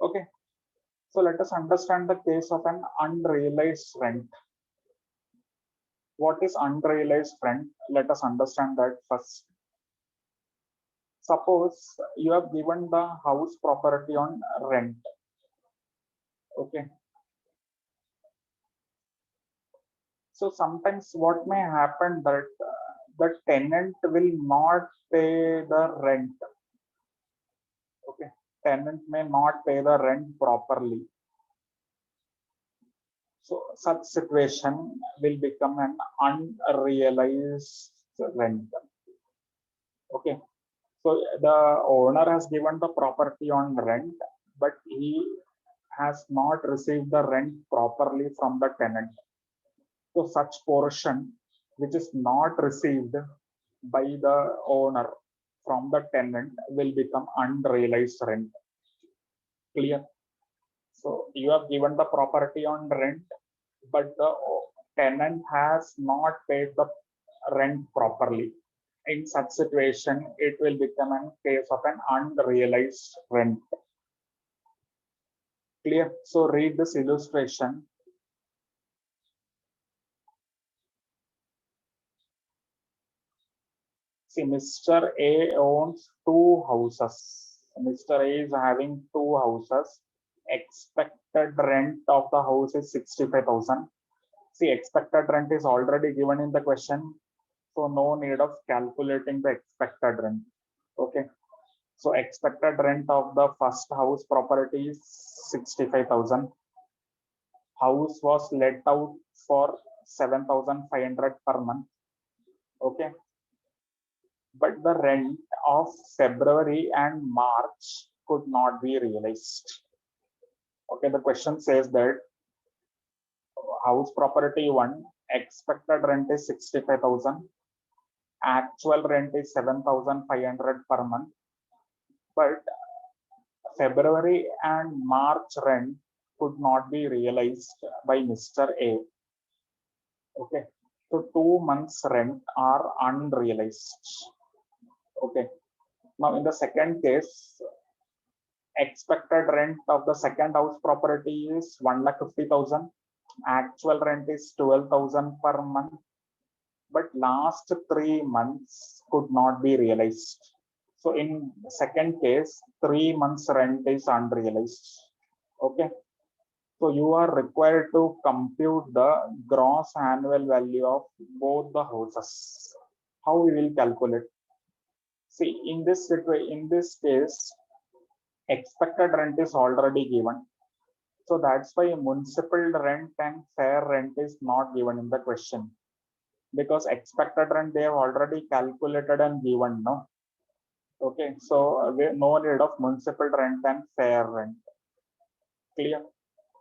Okay, so let us understand the case of an unrealized rent. What is unrealized rent? Let us understand that first. Suppose you have given the house property on rent. Okay, so sometimes what may happen that the tenant will not pay the rent. Okay, tenant may not pay the rent properly. So such situation will become an unrealized rent. Okay, so the owner has given the property on rent, but he has not received the rent properly from the tenant. So such portion which is not received by the owner from the tenant will become unrealized rent. Clear? So you have given the property on rent, but the tenant has not paid the rent properly. In such situation, it will become a case of an unrealized rent. Clear? So read this illustration. See, Mr. A owns two houses. Mr. A is having two houses. Expected rent of the house is 65,000. See, expected rent is already given in the question, so no need of calculating the expected rent. Okay, so expected rent of the first house property is 65,000. House was let out for 7,500 per month. Okay, but the rent of February and March could not be realized. Okay, the question says that house property one, expected rent is 65,000, actual rent is 7,500 per month, but February and March rent could not be realized by Mr. A. Okay, so 2 months rent are unrealized. Okay, now in the second case, expected rent of the second house property is 1,50,000. Actual rent is 12,000 per month, but last 3 months could not be realized. So in second case, 3 months rent is unrealized. Okay. So you are required to compute the gross annual value of both the houses. How we will calculate? See, in this case, expected rent is already given. So that's why municipal rent and fair rent is not given in the question, because expected rent they have already calculated and given. No, okay. So no need of municipal rent and fair rent. Clear?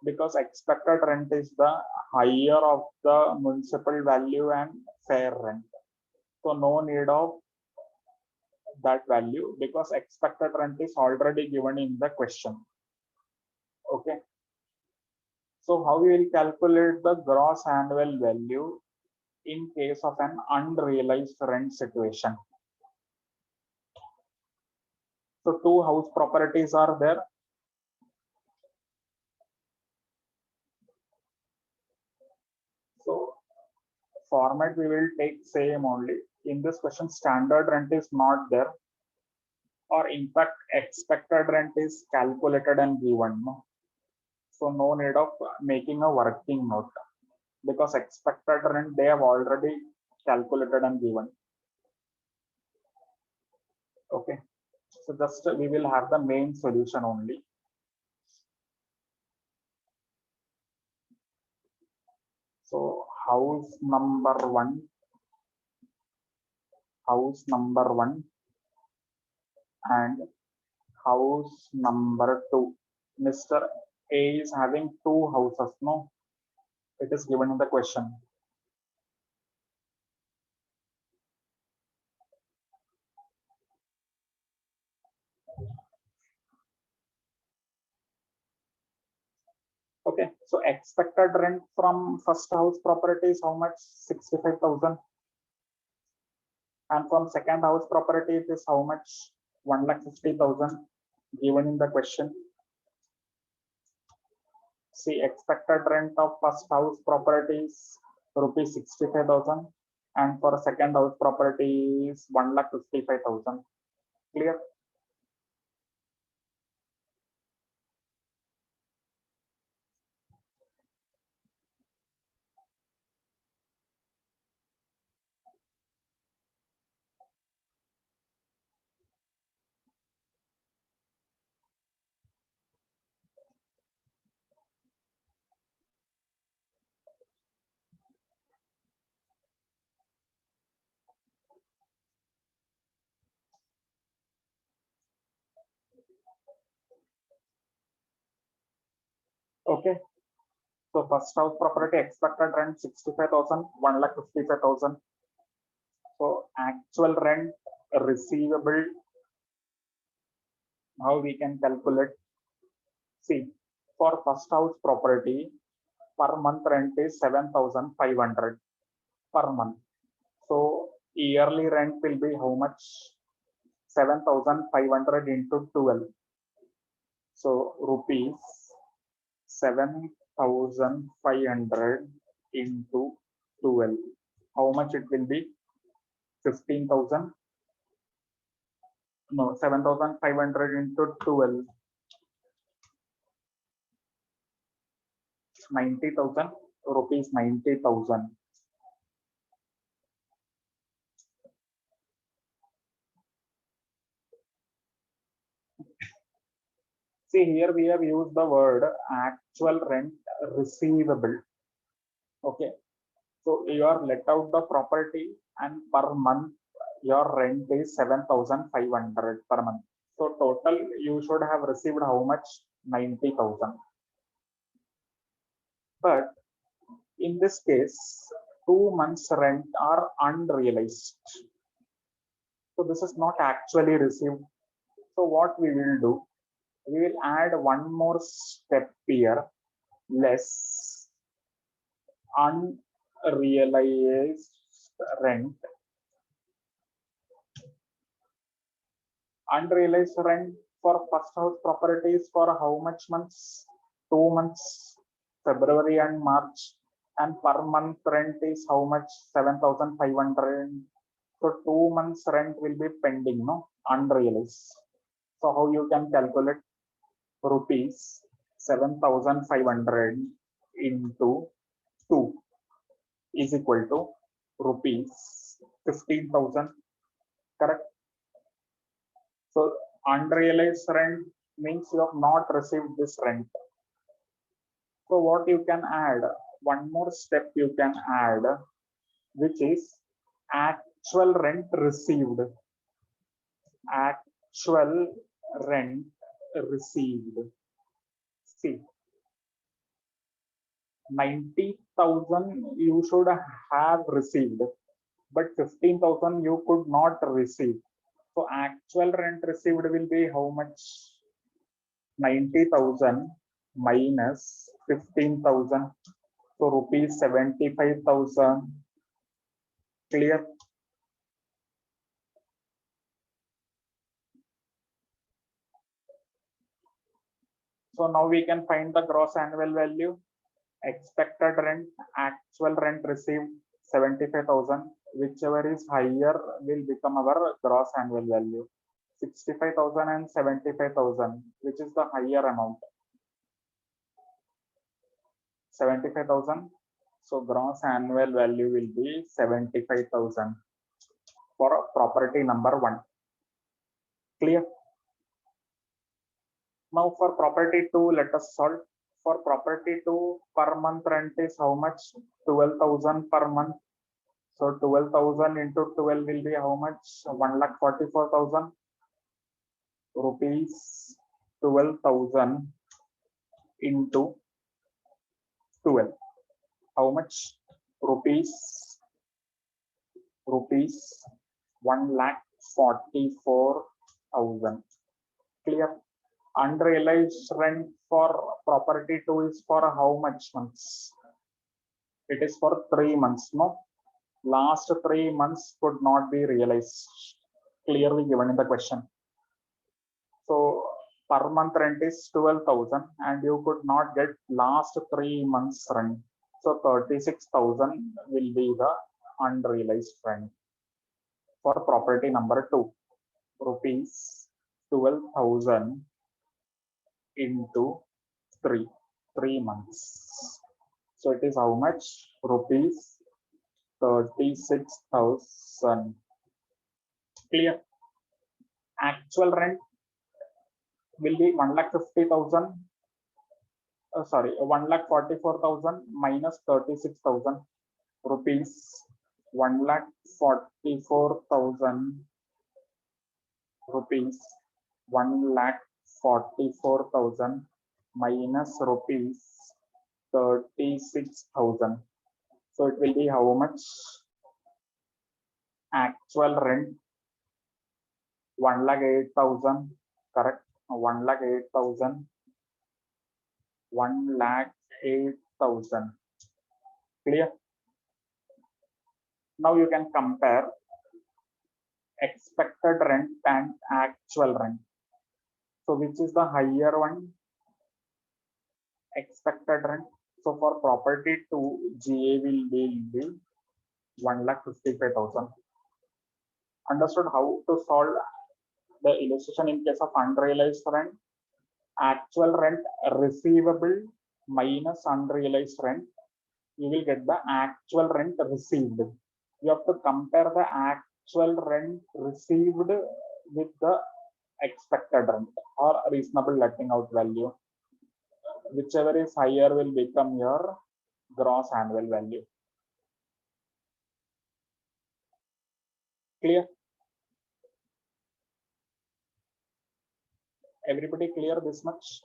Because expected rent is the higher of the municipal value and fair rent. So no need of that value because expected rent is already given in the question. Okay. So how we will calculate the gross annual value in case of an unrealized rent situation? So two house properties are there. So format we will take same only. In this question, standard rent is not there, or in fact expected rent is calculated and given. No? So no need of making a working note because expected rent they have already calculated and given. Okay. So just we will have the main solution only. So house number one, and house number two. Mr. A is having two houses. No, it is given in the question. Okay, so expected rent from first house property is how much? 65,000. And from second house property it is how much? 1,50,000 given in the question. See, expected rent of first house property is rupees 65,000, and for second house property is 1,55,000. Clear? Okay. So first house property expected rent 65,000, 1,55,000. So actual rent receivable, how we can calculate? See, for first house property, per month rent is 7,500 per month. So yearly rent will be how much? 7,500 into 12. So rupees 7,500 into 12. How much it will be? 15,000? No, 7,500 into 12. 90,000 rupees, 90,000. See, here we have used the word actual rent receivable. Okay. So you are let out the property and per month your rent is 7,500 per month. So total you should have received how much? 90,000. But in this case, 2 months rent are unrealized. So this is not actually received. So what we will do? We will add one more step here, less unrealized rent. Unrealized rent for first house properties for how much months? 2 months, February and March. And per month rent is how much? 7,500. So 2 months rent will be pending, no? Unrealized. So how you can calculate? Rupees 7,500 into 2 is equal to rupees 15,000. Correct? So unrealized rent means you have not received this rent. So what you can add? One more step you can add, which is actual rent received. Actual rent received. See, 90,000 you should have received, but 15,000 you could not receive. So actual rent received will be how much? 90,000 minus 15,000. So rupees 75,000. Clear? So now we can find the gross annual value. Expected rent, actual rent received 75,000. Whichever is higher will become our gross annual value. 65,000 and 75,000, which is the higher amount? 75,000. So gross annual value will be 75,000 for property number 1. Clear? Now for property 2, let us solve. For property 2, per month rent is how much? 12,000 per month. So 12,000 into 12 will be how much? 1,44,000 rupees. 12,000 into 12. How much? Rupees 1,44,000. Clear? Unrealized rent for property 2 is for how much months? It is for 3 months, no? Last 3 months could not be realized. Clearly given in the question. So per month rent is 12,000 and you could not get last 3 months rent. So 36,000 will be the unrealized rent. For property number 2, rupees 12,000 into 3 months. So it is how much? Rupees 36,000. Clear? Actual rent will be 1,50,000. Sorry, 1,44,000 minus 36,000 rupees. 1,44,000 rupees. 1,44,000 minus rupees 36,000. So it will be how much? Actual rent 1,08,000. Correct? 1,08,000. 1,08,000. Clear? Now you can compare expected rent and actual rent. So which is the higher one? Expected rent. So for property 2, GA will be 1,55,000. Understood how to solve the illustration in case of unrealized rent? Actual rent receivable minus unrealized rent, you will get the actual rent received. You have to compare the actual rent received with the expected rent or reasonable letting out value. Whichever is higher will become your gross annual value. Clear? Everybody clear this much?